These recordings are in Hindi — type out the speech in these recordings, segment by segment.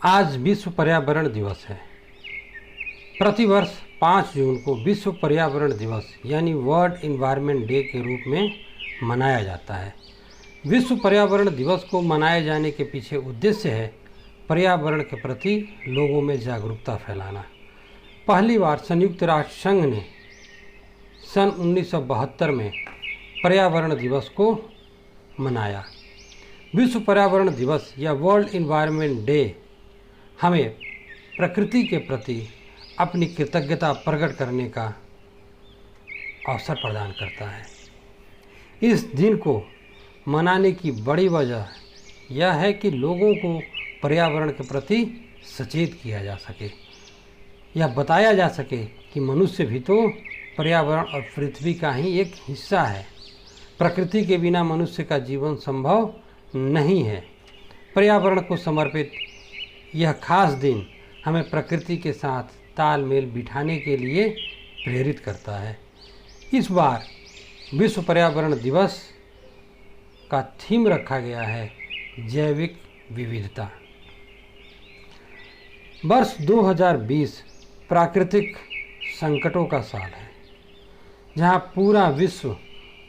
आज विश्व पर्यावरण दिवस है। प्रतिवर्ष 5 जून को विश्व पर्यावरण दिवस यानी वर्ल्ड इन्वायरमेंट डे के रूप में मनाया जाता है। विश्व पर्यावरण दिवस को मनाए जाने के पीछे उद्देश्य है पर्यावरण के प्रति लोगों में जागरूकता फैलाना। पहली बार संयुक्त राष्ट्र संघ ने सन 1972 में पर्यावरण दिवस को मनाया। विश्व पर्यावरण दिवस या वर्ल्ड इन्वायरमेंट डे हमें प्रकृति के प्रति अपनी कृतज्ञता प्रकट करने का अवसर प्रदान करता है। इस दिन को मनाने की बड़ी वजह यह है कि लोगों को पर्यावरण के प्रति सचेत किया जा सके, यह बताया जा सके कि मनुष्य भी तो पर्यावरण और पृथ्वी का ही एक हिस्सा है। प्रकृति के बिना मनुष्य का जीवन संभव नहीं है। पर्यावरण को समर्पित यह खास दिन हमें प्रकृति के साथ तालमेल बिठाने के लिए प्रेरित करता है। इस बार विश्व पर्यावरण दिवस का थीम रखा गया है जैविक विविधता। वर्ष 2020 प्राकृतिक संकटों का साल है, जहां पूरा विश्व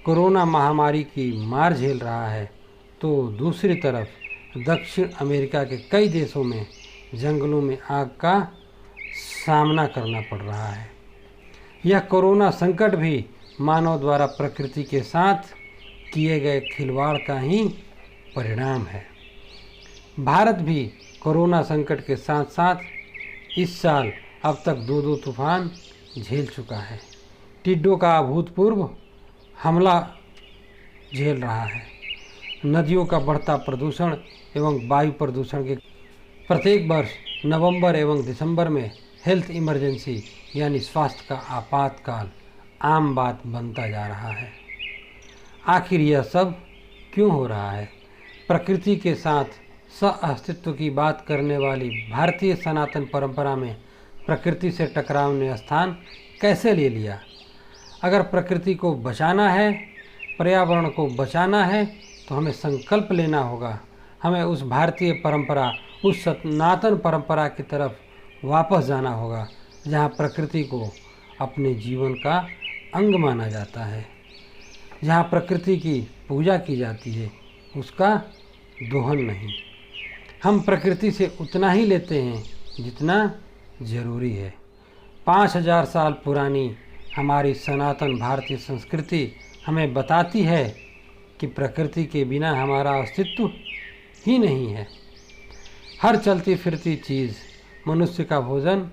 कोरोना महामारी की मार झेल रहा है, तो दूसरी तरफ दक्षिण अमेरिका के कई देशों में जंगलों में आग का सामना करना पड़ रहा है। यह कोरोना संकट भी मानव द्वारा प्रकृति के साथ किए गए खिलवाड़ का ही परिणाम है। भारत भी कोरोना संकट के साथ साथ इस साल अब तक 2 तूफान झेल चुका है। टिड्डों का अभूतपूर्व हमला झेल रहा है। नदियों का बढ़ता प्रदूषण एवं वायु प्रदूषण के प्रत्येक वर्ष नवंबर एवं दिसंबर में हेल्थ इमरजेंसी यानी स्वास्थ्य का आपातकाल आम बात बनता जा रहा है। आखिर यह सब क्यों हो रहा है? प्रकृति के साथ सह-अस्तित्व की बात करने वाली भारतीय सनातन परंपरा में प्रकृति से टकराव ने स्थान कैसे ले लिया? अगर प्रकृति को बचाना है, पर्यावरण को बचाना है, तो हमें संकल्प लेना होगा। हमें उस भारतीय परंपरा, उस सनातन परंपरा की तरफ वापस जाना होगा जहाँ प्रकृति को अपने जीवन का अंग माना जाता है, जहाँ प्रकृति की पूजा की जाती है, उसका दोहन नहीं। हम प्रकृति से उतना ही लेते हैं जितना ज़रूरी है। 5000 साल पुरानी हमारी सनातन भारतीय संस्कृति हमें बताती है कि प्रकृति के बिना हमारा अस्तित्व ही नहीं है। हर चलती फिरती चीज़ मनुष्य का भोजन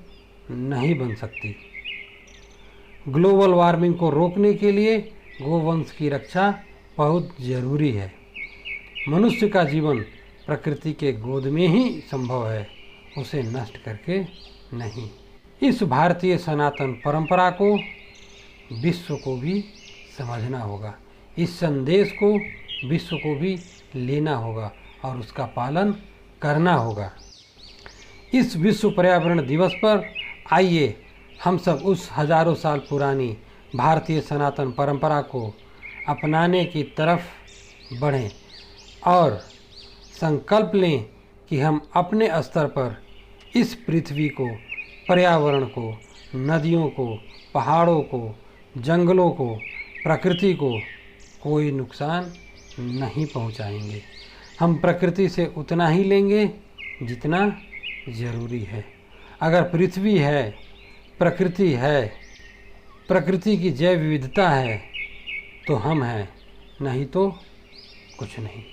नहीं बन सकती। ग्लोबल वार्मिंग को रोकने के लिए गोवंश की रक्षा बहुत ज़रूरी है। मनुष्य का जीवन प्रकृति के गोद में ही संभव है, उसे नष्ट करके नहीं। इस भारतीय सनातन परंपरा को विश्व को भी समझना होगा। इस संदेश को विश्व को भी लेना होगा और उसका पालन करना होगा। इस विश्व पर्यावरण दिवस पर आइए हम सब उस हजारों साल पुरानी भारतीय सनातन परंपरा को अपनाने की तरफ बढ़ें और संकल्प लें कि हम अपने स्तर पर इस पृथ्वी को, पर्यावरण को, नदियों को, पहाड़ों को, जंगलों को, प्रकृति को कोई नुकसान नहीं पहुंचाएंगे। हम प्रकृति से उतना ही लेंगे जितना ज़रूरी है। अगर पृथ्वी है, प्रकृति है, प्रकृति की जैव विविधता है, तो हम हैं, नहीं तो कुछ नहीं।